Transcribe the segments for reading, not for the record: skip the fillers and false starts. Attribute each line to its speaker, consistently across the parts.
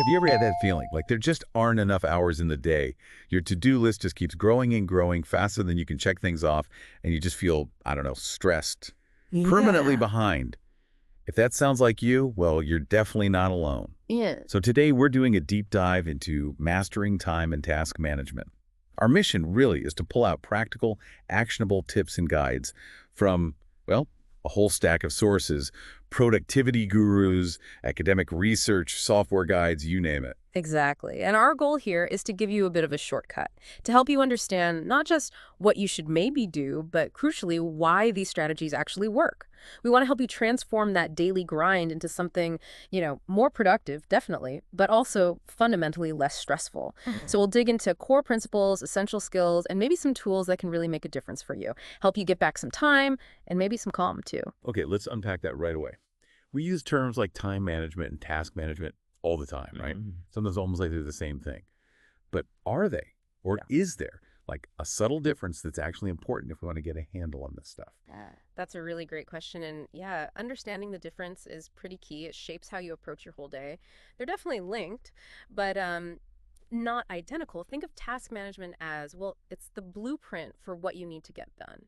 Speaker 1: Have you ever had that feeling? Like there just aren't enough hours in the day. Your to-do list just keeps growing and growing faster than you can check things off, and you just feel, I don't know, stressed, permanently
Speaker 2: Yeah.
Speaker 1: behind. If that sounds like you, well, you're definitely not alone.
Speaker 2: Yeah.
Speaker 1: So today we're doing a deep dive into mastering time and task management. Our mission really is to pull out practical, actionable tips and guides from, well, a whole stack of sources, productivity gurus, academic research, software guides, you name it.
Speaker 2: Exactly. And our goal here is to give you a bit of a shortcut to help you understand not just what you should maybe do, but crucially, why these strategies actually work. We want to help you transform that daily grind into something, more productive, definitely, but also fundamentally less stressful. So we'll dig into core principles, essential skills, and maybe some tools that can really make a difference for you. Help you get back some time and maybe some calm too.
Speaker 1: Okay, let's unpack that right away. We use terms like time management and task management all the time, right? Sometimes almost like they're the same thing. But are they? Or is there like a subtle difference that's actually important if we want to get a handle on this stuff?
Speaker 2: That's a really great question. And yeah, understanding the difference is pretty key. It shapes how you approach your whole day. They're definitely linked, but not identical. Think of task management as, well, it's the blueprint for what you need to get done.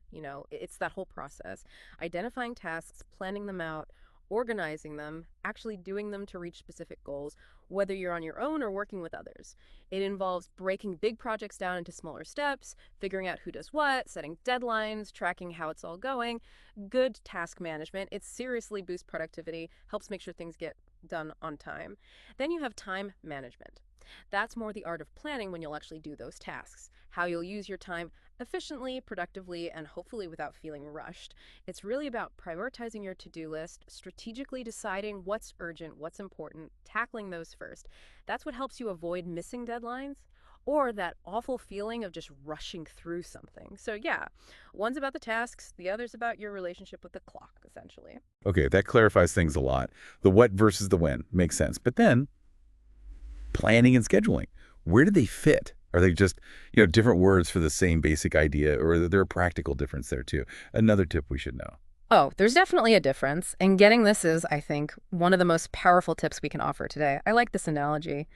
Speaker 2: It's that whole process. Identifying tasks, planning them out, organizing them, actually doing them to reach specific goals, whether you're on your own or working with others. It involves breaking big projects down into smaller steps, figuring out who does what, setting deadlines, tracking how it's all going. Good task management, it seriously boosts productivity, helps make sure things get done on time. Then you have time management. That's more the art of planning when you'll actually do those tasks, how you'll use your time efficiently, productively, and hopefully without feeling rushed. It's really about prioritizing your to-do list, strategically deciding what's urgent, what's important, tackling those first. That's what helps you avoid missing deadlines or that awful feeling of just rushing through something. So yeah, one's about the tasks, the other's about your relationship with the clock, essentially.
Speaker 1: Okay, that clarifies things a lot. The what versus the when makes sense. But then planning and scheduling, where do they fit? Are they just, different words for the same basic idea, or is there a practical difference there too? Another tip we should know.
Speaker 2: Oh, there's definitely a difference. And getting this is, I think, one of the most powerful tips we can offer today. I like this analogy.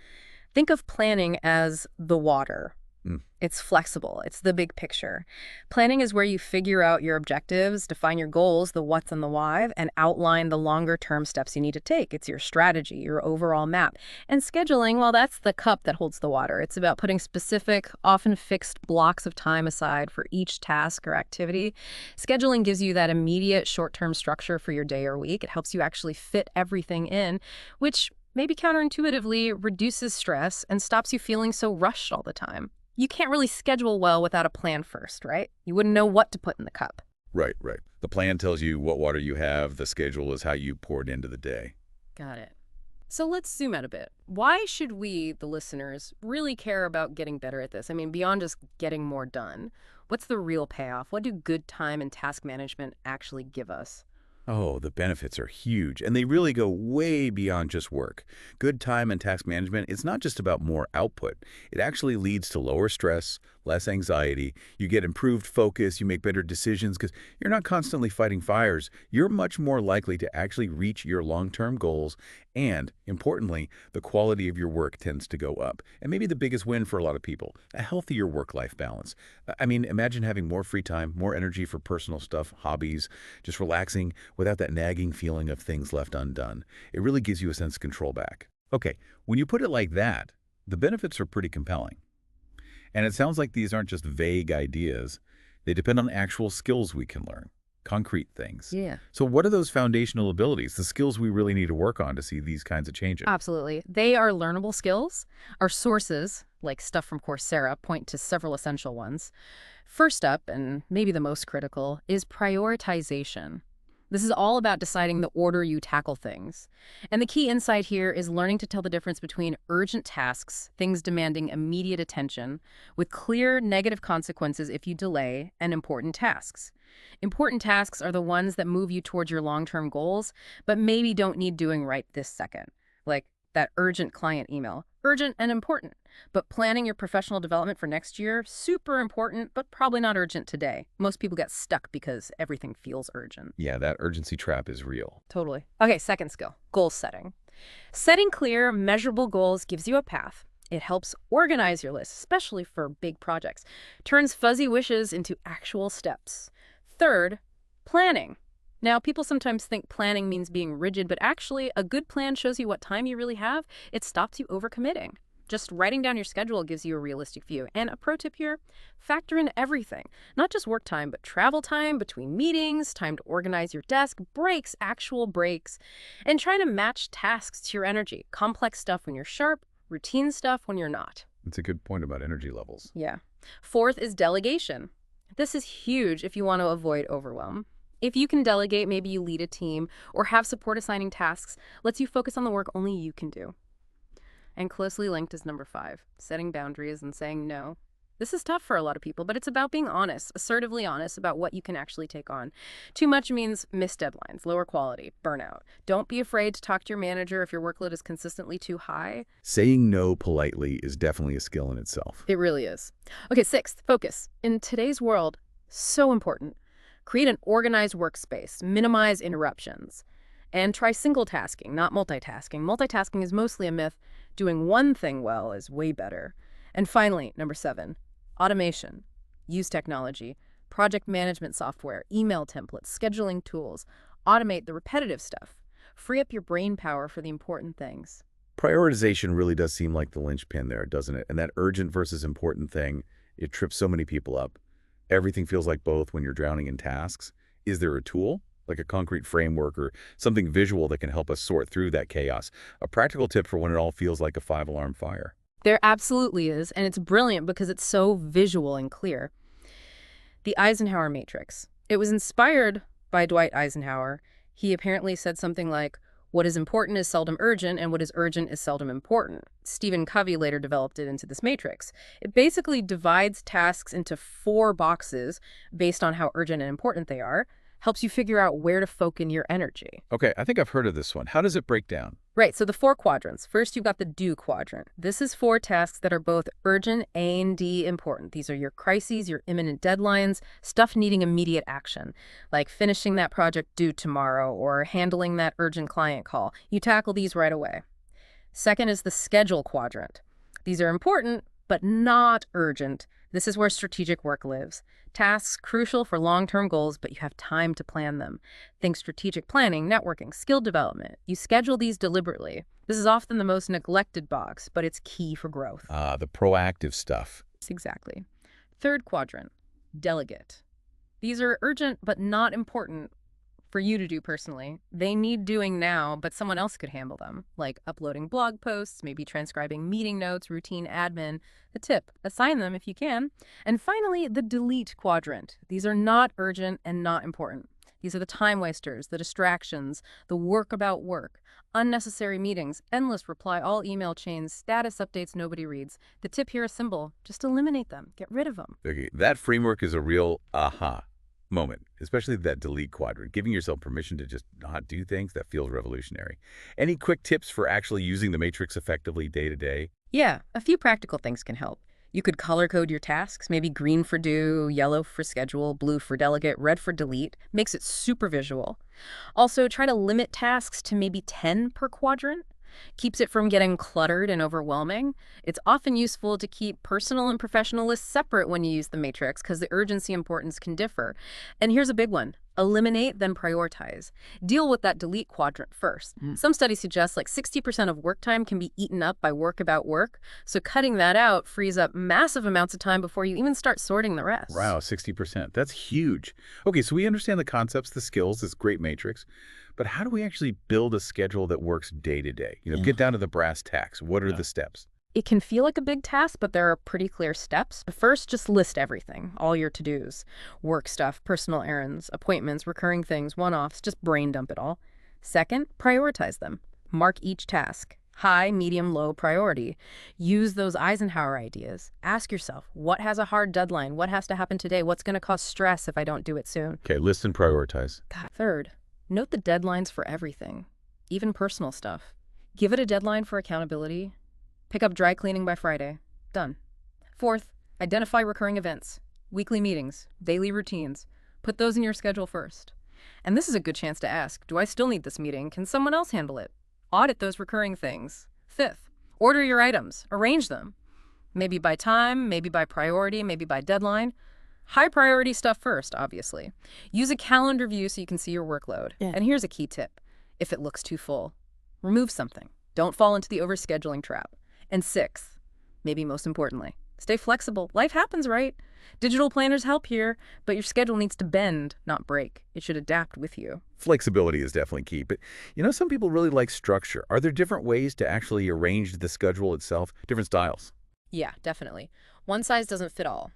Speaker 2: Think of planning as the water.
Speaker 1: Mm.
Speaker 2: It's flexible. It's the big picture. Planning is where you figure out your objectives, define your goals, the what's and the why, and outline the longer term steps you need to take. It's your strategy, your overall map. And scheduling, well, that's the cup that holds the water. It's about putting specific, often fixed blocks of time aside for each task or activity. Scheduling gives you that immediate short-term structure for your day or week. It helps you actually fit everything in, which maybe counterintuitively reduces stress and stops you feeling so rushed all the time. You can't really schedule well without a plan first, right? You wouldn't know what to put in the cup.
Speaker 1: Right, right. The plan tells you what water you have. The schedule is how you pour it into the day.
Speaker 2: Got it. So let's zoom out a bit. Why should we, the listeners, really care about getting better at this? I mean, beyond just getting more done, what's the real payoff? What do good time and task management actually give us?
Speaker 1: Oh, the benefits are huge, and they really go way beyond just work. Good time and task management, it's not just about more output. It actually leads to lower stress, less anxiety. You get improved focus, you make better decisions because you're not constantly fighting fires. You're much more likely to actually reach your long-term goals, and importantly, the quality of your work tends to go up. And maybe the biggest win for a lot of people, a healthier work-life balance. I mean, imagine having more free time, more energy for personal stuff, hobbies, just relaxing without that nagging feeling of things left undone. It really gives you a sense of control back. Okay, when you put it like that, the benefits are pretty compelling. And it sounds like these aren't just vague ideas. They depend on actual skills we can learn, concrete things.
Speaker 2: Yeah.
Speaker 1: So what are those foundational abilities, the skills we really need to work on to see these kinds of changes?
Speaker 2: Absolutely. They are learnable skills. Our sources, like stuff from Coursera, point to several essential ones. First up, and maybe the most critical, is prioritization. This is all about deciding the order you tackle things. And the key insight here is learning to tell the difference between urgent tasks, things demanding immediate attention, with clear negative consequences if you delay, and important tasks. Important tasks are the ones that move you towards your long-term goals, but maybe don't need doing right this second. Like that urgent client email. Urgent and important. But planning your professional development for next year, super important, but probably not urgent today. Most people get stuck because everything feels urgent.
Speaker 1: Yeah, that urgency trap is real.
Speaker 2: Totally. Okay, second skill, goal setting. Setting clear, measurable goals gives you a path. It helps organize your list, especially for big projects. Turns fuzzy wishes into actual steps. Third, planning. Now, people sometimes think planning means being rigid, but actually, a good plan shows you what time you really have. It stops you overcommitting. Just writing down your schedule gives you a realistic view. And a pro tip here, factor in everything. Not just work time, but travel time between meetings, time to organize your desk, breaks, actual breaks. And try to match tasks to your energy. Complex stuff when you're sharp, routine stuff when you're not.
Speaker 1: That's a good point about energy levels.
Speaker 2: Yeah. Fourth is delegation. This is huge if you want to avoid overwhelm. If you can delegate, maybe you lead a team or have support assigning tasks, lets you focus on the work only you can do. And closely linked is number 5, setting boundaries and saying no. This is tough for a lot of people, but it's about being honest, assertively honest about what you can actually take on. Too much means missed deadlines, lower quality, burnout. Don't be afraid to talk to your manager if your workload is consistently too high.
Speaker 1: Saying no politely is definitely a skill in itself.
Speaker 2: It really is. Okay, 6th, focus. In today's world, so important. Create an organized workspace, minimize interruptions, and try single tasking, not multitasking. Multitasking is mostly a myth. Doing one thing well is way better. And finally, number 7, automation. Use technology, project management software, email templates, scheduling tools. Automate the repetitive stuff. Free up your brain power for the important things.
Speaker 1: Prioritization really does seem like the linchpin there, doesn't it? And that urgent versus important thing, it trips so many people up. Everything feels like both when you're drowning in tasks. Is there a tool, like a concrete framework or something visual that can help us sort through that chaos? A practical tip for when it all feels like a 5-alarm fire.
Speaker 2: There absolutely is, and it's brilliant because it's so visual and clear. The Eisenhower Matrix. It was inspired by Dwight Eisenhower. He apparently said something like, "What is important is seldom urgent, and what is urgent is seldom important." Stephen Covey later developed it into this matrix. It basically divides tasks into 4 boxes based on how urgent and important they are, helps you figure out where to focus your energy.
Speaker 1: Okay, I think I've heard of this one. How does it break down?
Speaker 2: Right, so the 4 quadrants. First, you've got the do quadrant. This is 4 tasks that are both urgent and important. These are your crises, your imminent deadlines, stuff needing immediate action, like finishing that project due tomorrow or handling that urgent client call. You tackle these right away. Second is the schedule quadrant. These are important, but not urgent. This is where strategic work lives. Tasks crucial for long-term goals, but you have time to plan them. Think strategic planning, networking, skill development. You schedule these deliberately. This is often the most neglected box, but it's key for growth.
Speaker 1: The proactive stuff.
Speaker 2: Exactly. Third quadrant, delegate. These are urgent but not important for you to do personally. They need doing now, but someone else could handle them, like uploading blog posts, maybe transcribing meeting notes, routine admin. The tip, assign them if you can. And finally, the delete quadrant. These are not urgent and not important. These are the time wasters, the distractions, the work about work, unnecessary meetings, endless reply, all email chains, status updates nobody reads. The tip here is simple. Just eliminate them. Get rid of them.
Speaker 1: Okay, that framework is a real aha moment, especially that delete quadrant, giving yourself permission to just not do things. That feels revolutionary. Any quick tips for actually using the matrix effectively day to day?
Speaker 2: Yeah, a few practical things can help. You could color code your tasks, maybe green for do, yellow for schedule, blue for delegate, red for delete. Makes it super visual. Also, try to limit tasks to maybe 10 per quadrant. Keeps it from getting cluttered and overwhelming. It's often useful to keep personal and professional lists separate when you use the matrix because the urgency importance can differ. And here's a big one. Eliminate, then prioritize. Deal with that delete quadrant first. Some studies suggest like 60% of work time can be eaten up by work about work. So cutting that out frees up massive amounts of time before you even start sorting the rest.
Speaker 1: Wow, 60%. That's huge. Okay, so we understand the concepts, the skills, this great matrix. But how do we actually build a schedule that works day to day? Get down to the brass tacks. What are the steps?
Speaker 2: It can feel like a big task, but there are pretty clear steps. First, just list everything, all your to-dos, work stuff, personal errands, appointments, recurring things, one-offs, just brain dump it all. Second, prioritize them. Mark each task. High, medium, low priority. Use those Eisenhower ideas. Ask yourself, what has a hard deadline? What has to happen today? What's going to cause stress if I don't do it soon?
Speaker 1: Okay, list and prioritize.
Speaker 2: Third, note the deadlines for everything, even personal stuff. Give it a deadline for accountability. Pick up dry cleaning by Friday. Done. Fourth, identify recurring events, weekly meetings, daily routines. Put those in your schedule first. And this is a good chance to ask, do I still need this meeting? Can someone else handle it? Audit those recurring things. Fifth, order your items. Arrange them. Maybe by time, maybe by priority, maybe by deadline. High priority stuff first, obviously. Use a calendar view so you can see your workload.
Speaker 3: Yeah.
Speaker 2: And here's a key tip. If it looks too full, remove something. Don't fall into the overscheduling trap. And sixth, maybe most importantly, stay flexible. Life happens, right? Digital planners help here, but your schedule needs to bend, not break. It should adapt with you.
Speaker 1: Flexibility is definitely key, but some people really like structure. Are there different ways to actually arrange the schedule itself? Different styles?
Speaker 2: Yeah, definitely. One size doesn't fit all.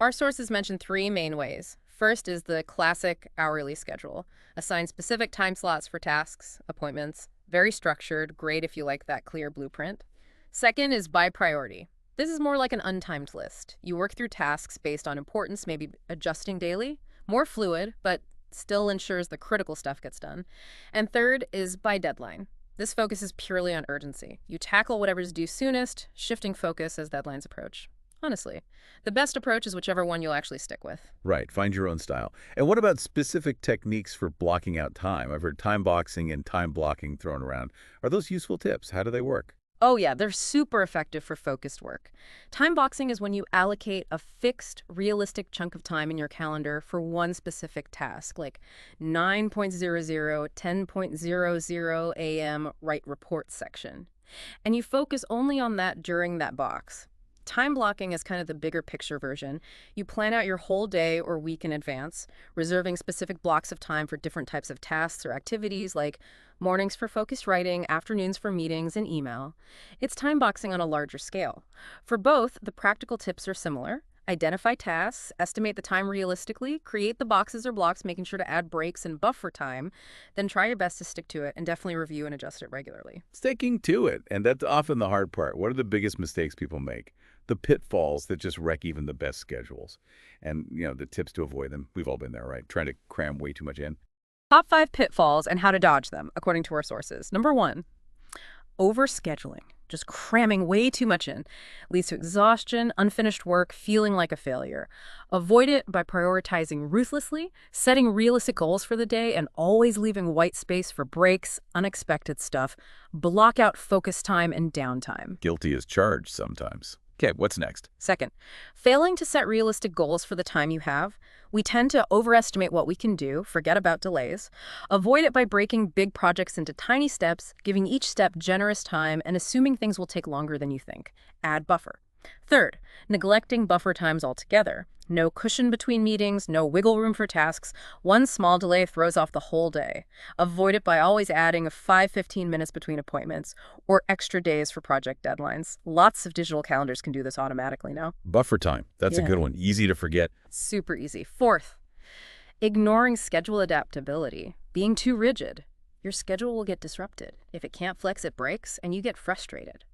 Speaker 2: Our sources mention three main ways. First is the classic hourly schedule. Assign specific time slots for tasks, appointments. Very structured, great if you like that clear blueprint. Second is by priority. This is more like an untimed list. You work through tasks based on importance, maybe adjusting daily. More fluid, but still ensures the critical stuff gets done. And third is by deadline. This focuses purely on urgency. You tackle whatever's due soonest, shifting focus as deadlines approach. Honestly, the best approach is whichever one you'll actually stick with.
Speaker 1: Right, find your own style. And what about specific techniques for blocking out time? I've heard time boxing and time blocking thrown around. Are those useful tips? How do they work?
Speaker 2: Oh yeah, they're super effective for focused work. Time boxing is when you allocate a fixed, realistic chunk of time in your calendar for one specific task, like 9:00, 10:00 a.m. write report section. And you focus only on that during that box. Time blocking is kind of the bigger picture version. You plan out your whole day or week in advance, reserving specific blocks of time for different types of tasks or activities like mornings for focused writing, afternoons for meetings and email. It's time boxing on a larger scale. For both, the practical tips are similar. Identify tasks, estimate the time realistically, create the boxes or blocks, making sure to add breaks and buffer time, then try your best to stick to it and definitely review and adjust it regularly.
Speaker 1: Sticking to it. And that's often the hard part. What are the biggest mistakes people make? The pitfalls that just wreck even the best schedules. And, the tips to avoid them. We've all been there, right? Trying to cram way too much in.
Speaker 2: Top 5 pitfalls and how to dodge them, according to our sources. Number 1, overscheduling. Just cramming way too much in leads to exhaustion, unfinished work, feeling like a failure. Avoid it by prioritizing ruthlessly, setting realistic goals for the day, and always leaving white space for breaks, unexpected stuff. Block out focus time and downtime.
Speaker 1: Guilty as charged sometimes. Okay, what's next?
Speaker 2: Second, failing to set realistic goals for the time you have. We tend to overestimate what we can do, forget about delays. Avoid it by breaking big projects into tiny steps, giving each step generous time, and assuming things will take longer than you think. Add buffer. Third, neglecting buffer times altogether. No cushion between meetings, no wiggle room for tasks. One small delay throws off the whole day. Avoid it by always adding 5-15 minutes between appointments or extra days for project deadlines. Lots of digital calendars can do this automatically now.
Speaker 1: Buffer time. That's a good one. Easy to forget.
Speaker 2: Super easy. Fourth, ignoring schedule adaptability. Being too rigid. Your schedule will get disrupted. If it can't flex, it breaks, and you get frustrated.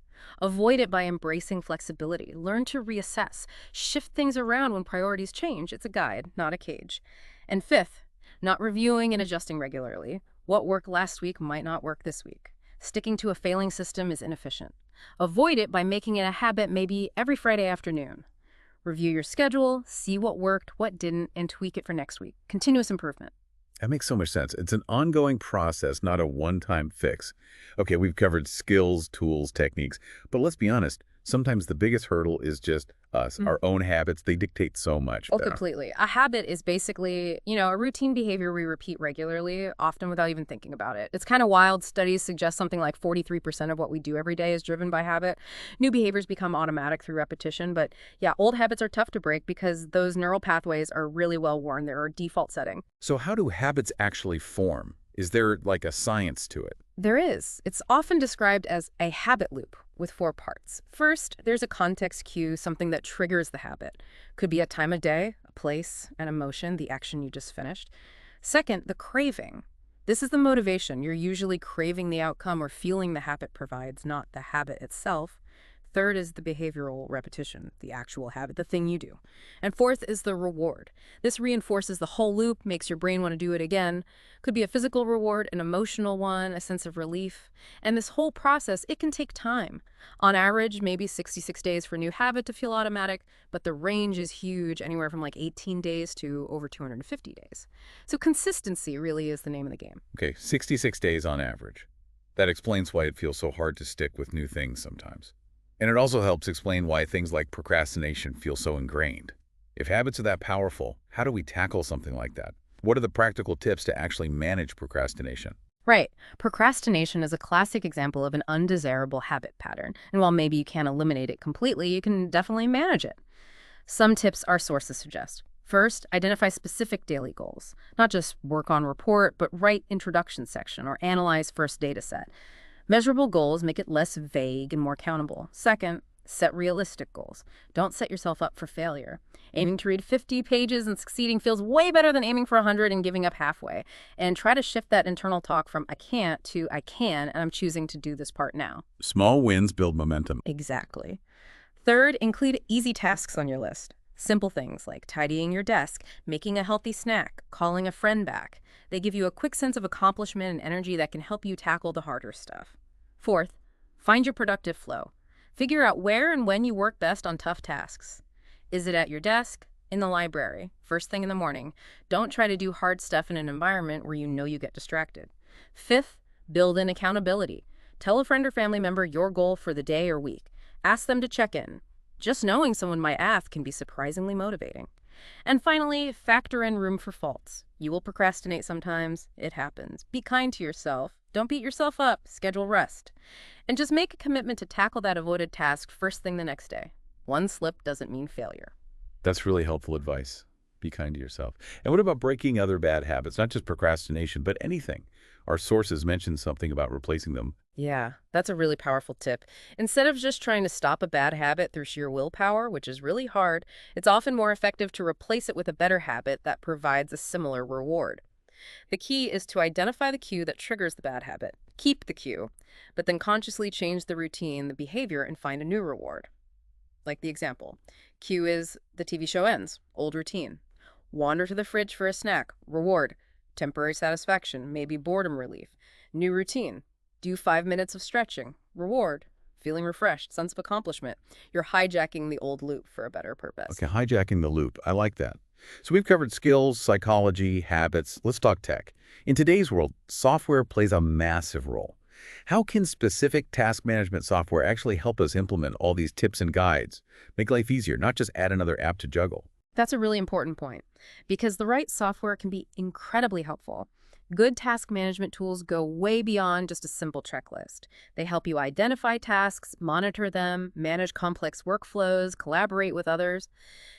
Speaker 2: Avoid it by embracing flexibility. Learn to reassess. Shift things around when priorities change. It's a guide, not a cage. And fifth, not reviewing and adjusting regularly. What worked last week might not work this week. Sticking to a failing system is inefficient. Avoid it by making it a habit maybe every Friday afternoon. Review your schedule, see what worked, what didn't, and tweak it for next week. Continuous improvement.
Speaker 1: That makes so much sense. It's an ongoing process, not a one-time fix. Okay, we've covered skills, tools, techniques, but let's be honest, sometimes the biggest hurdle is just us, our own habits. They dictate so much.
Speaker 2: Oh, completely. A habit is basically, a routine behavior we repeat regularly, often without even thinking about it. It's kind of wild. Studies suggest something like 43% of what we do every day is driven by habit. New behaviors become automatic through repetition, but yeah, old habits are tough to break because those neural pathways are really well worn. They're our default setting.
Speaker 1: So how do habits actually form? Is there like a science to it?
Speaker 2: There is. It's often described as a habit loop with 4 parts. First, there's a context cue, something that triggers the habit. Could be a time of day, a place, an emotion, the action you just finished. Second, the craving. This is the motivation. You're usually craving the outcome or feeling the habit provides, not the habit itself. Third is the behavioral repetition, the actual habit, the thing you do. And fourth is the reward. This reinforces the whole loop, makes your brain want to do it again. Could be a physical reward, an emotional one, a sense of relief. And this whole process, it can take time. On average, maybe 66 days for a new habit to feel automatic, but the range is huge, anywhere from like 18 days to over 250 days. So consistency really is the name of the game.
Speaker 1: Okay, 66 days on average. That explains why it feels so hard to stick with new things sometimes. And it also helps explain why things like procrastination feel so ingrained. If habits are that powerful, how do we tackle something like that? What are the practical tips to actually manage procrastination?
Speaker 2: Right. Procrastination is a classic example of an undesirable habit pattern. And while maybe you can't eliminate it completely, you can definitely manage it. Some tips our sources suggest. First, identify specific daily goals. Not just work on report, but write introduction section or analyze first data set. Measurable goals make it less vague and more countable. Second, set realistic goals. Don't set yourself up for failure. Aiming to read 50 pages and succeeding feels way better than aiming for 100 and giving up halfway. And try to shift that internal talk from I can't to I can, and I'm choosing to do this part now.
Speaker 1: Small wins build momentum.
Speaker 2: Exactly. Third, include easy tasks on your list. Simple things like tidying your desk, making a healthy snack, calling a friend back. They give you a quick sense of accomplishment and energy that can help you tackle the harder stuff. Fourth, find your productive flow. Figure out where and when you work best on tough tasks. Is it at your desk? In the library? First thing in the morning? Don't try to do hard stuff in an environment where you know you get distracted. Fifth, build in accountability. Tell a friend or family member your goal for the day or week. Ask them to check in. Just knowing someone might ask can be surprisingly motivating. And finally, factor in room for faults. You will procrastinate sometimes. It happens. Be kind to yourself. Don't beat yourself up. Schedule rest. And just make a commitment to tackle that avoided task first thing the next day. One slip doesn't mean failure.
Speaker 1: That's really helpful advice. Be kind to yourself. And what about breaking other bad habits? Not just procrastination, but anything. Our sources mentioned something about replacing them.
Speaker 2: Yeah, that's a really powerful tip. Instead of just trying to stop a bad habit through sheer willpower, which is really hard, it's often more effective to replace it with a better habit that provides a similar reward. The key is to identify the cue that triggers the bad habit, keep the cue, but then consciously change the routine, the behavior, and find a new reward. Like the example. Cue is the TV show ends, old routine. Wander to the fridge for a snack, reward. Temporary satisfaction, maybe boredom relief. New routine. Do 5 minutes of stretching, reward. Feeling refreshed, sense of accomplishment. You're hijacking the old loop for a better purpose.
Speaker 1: Okay, hijacking the loop. I like that. So we've covered skills, psychology, habits. Let's talk tech. In today's world, software plays a massive role. How can specific task management software actually help us implement all these tips and guides? Make life easier, not just add another app to juggle.
Speaker 2: That's a really important point, because the right software can be incredibly helpful. Good task management tools go way beyond just a simple checklist. They help you identify tasks, monitor them, manage complex workflows, collaborate with others.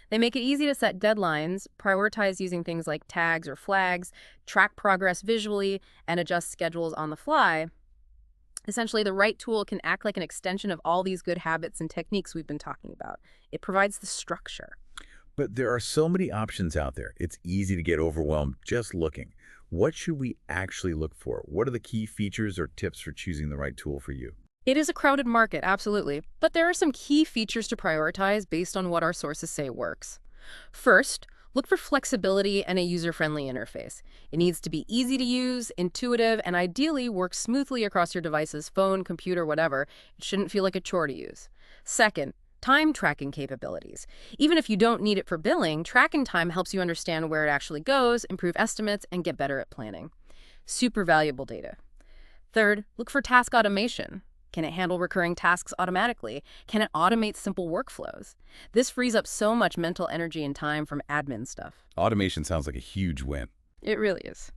Speaker 2: They make it easy to set deadlines, prioritize using things like tags or flags, track progress visually, and adjust schedules on the fly. Essentially, the right tool can act like an extension of all these good habits and techniques we've been talking about. It provides the structure.
Speaker 1: But there are so many options out there. It's easy to get overwhelmed just looking. What should we actually look for? What are the key features or tips for choosing the right tool for you?
Speaker 2: It is a crowded market, absolutely, but there are some key features to prioritize based on what our sources say works. First, look for flexibility and a user-friendly interface. It needs to be easy to use, intuitive, and ideally work smoothly across your devices, phone, computer, whatever. It shouldn't feel like a chore to use. Second, time tracking capabilities. Even if you don't need it for billing, tracking time helps you understand where it actually goes, improve estimates, and get better at planning. Super valuable data. Third, look for task automation. Can it handle recurring tasks automatically? Can it automate simple workflows? This frees up so much mental energy and time from admin stuff.
Speaker 1: Automation sounds like a huge win.
Speaker 2: It really is.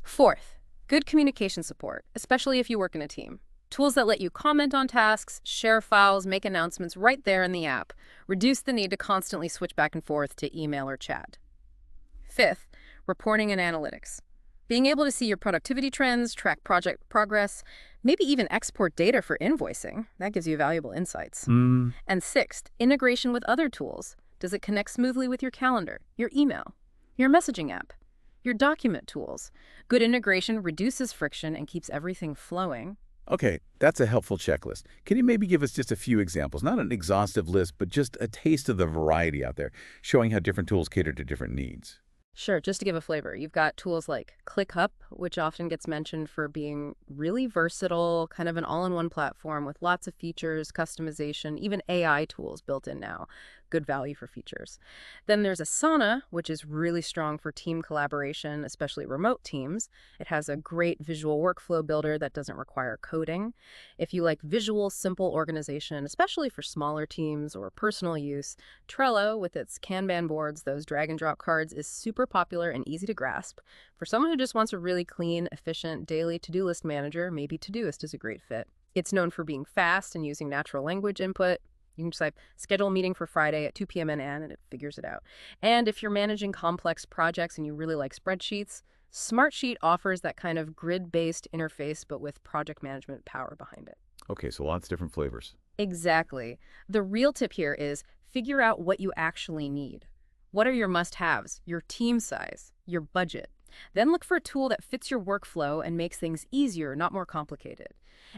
Speaker 2: Fourth, good communication support, especially if you work in a team. Tools that let you comment on tasks, share files, make announcements right there in the app. Reduce the need to constantly switch back and forth to email or chat. Fifth, reporting and analytics. Being able to see your productivity trends, track project progress, maybe even export data for invoicing. That gives you valuable insights. And sixth, integration with other tools. Does it connect smoothly with your calendar, your email, your messaging app, your document tools? Good integration reduces friction and keeps everything flowing.
Speaker 1: Okay, that's a helpful checklist. Can you maybe give us just a few examples? Not an exhaustive list, but just a taste of the variety out there, showing how different tools cater to different needs.
Speaker 2: Sure, just to give a flavor, you've got tools like ClickUp, which often gets mentioned for being really versatile, kind of an all-in-one platform with lots of features, customization, even AI tools built in now. good value for features. Then there's Asana, which is really strong for team collaboration, especially remote teams. It has a great visual workflow builder that doesn't require coding. If you like visual, simple organization, especially for smaller teams or personal use, Trello, with its Kanban boards, those drag and drop cards, is super popular and easy to grasp. For someone who just wants a really clean, efficient daily to-do list manager, maybe Todoist is a great fit. It's known for being fast and using natural language input. You can just like schedule a meeting for Friday at 2 p.m. and it figures it out. And if you're managing complex projects and you really like spreadsheets, Smartsheet offers that kind of grid-based interface but with project management power behind it.
Speaker 1: Okay, so lots of different flavors.
Speaker 2: Exactly. The real tip here is figure out what you actually need. What are your must-haves, your team size, your budget? Then look for a tool that fits your workflow and makes things easier, not more complicated.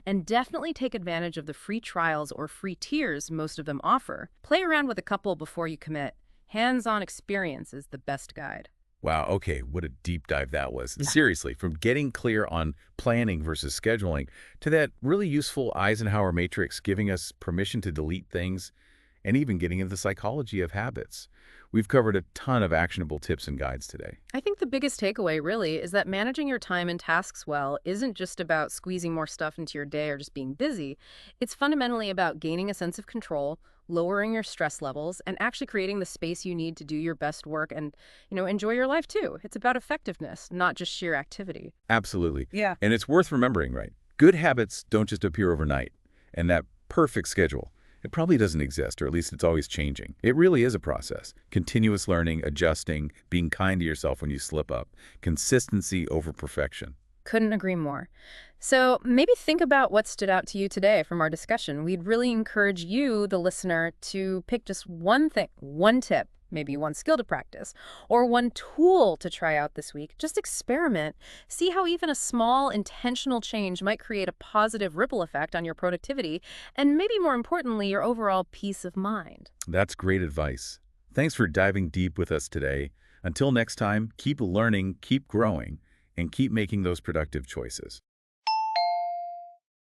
Speaker 2: And definitely take advantage of the free trials or free tiers most of them offer. Play around with a couple before you commit. Hands-on experience is the best guide.
Speaker 1: Wow, okay, what a deep dive that was. Seriously, from getting clear on planning versus scheduling to that really useful Eisenhower Matrix giving us permission to delete things and even getting into the psychology of habits. We've covered a ton of actionable tips and guides today.
Speaker 2: I think the biggest takeaway really is that managing your time and tasks well isn't just about squeezing more stuff into your day or just being busy. It's fundamentally about gaining a sense of control, lowering your stress levels, and actually creating the space you need to do your best work and, enjoy your life too. It's about effectiveness, not just sheer activity.
Speaker 1: Absolutely.
Speaker 2: Yeah.
Speaker 1: And it's worth remembering, right? Good habits don't just appear overnight. And that perfect schedule, it probably doesn't exist, or at least it's always changing. It really is a process. Continuous learning, adjusting, being kind to yourself when you slip up. Consistency over perfection.
Speaker 2: Couldn't agree more. So maybe think about what stood out to you today from our discussion. We'd really encourage you, the listener, to pick just one thing, one tip, maybe one skill to practice, or one tool to try out this week. Just experiment. See how even a small intentional change might create a positive ripple effect on your productivity and maybe more importantly, your overall peace of mind.
Speaker 1: That's great advice. Thanks for diving deep with us today. Until next time, keep learning, keep growing, and keep making those productive choices.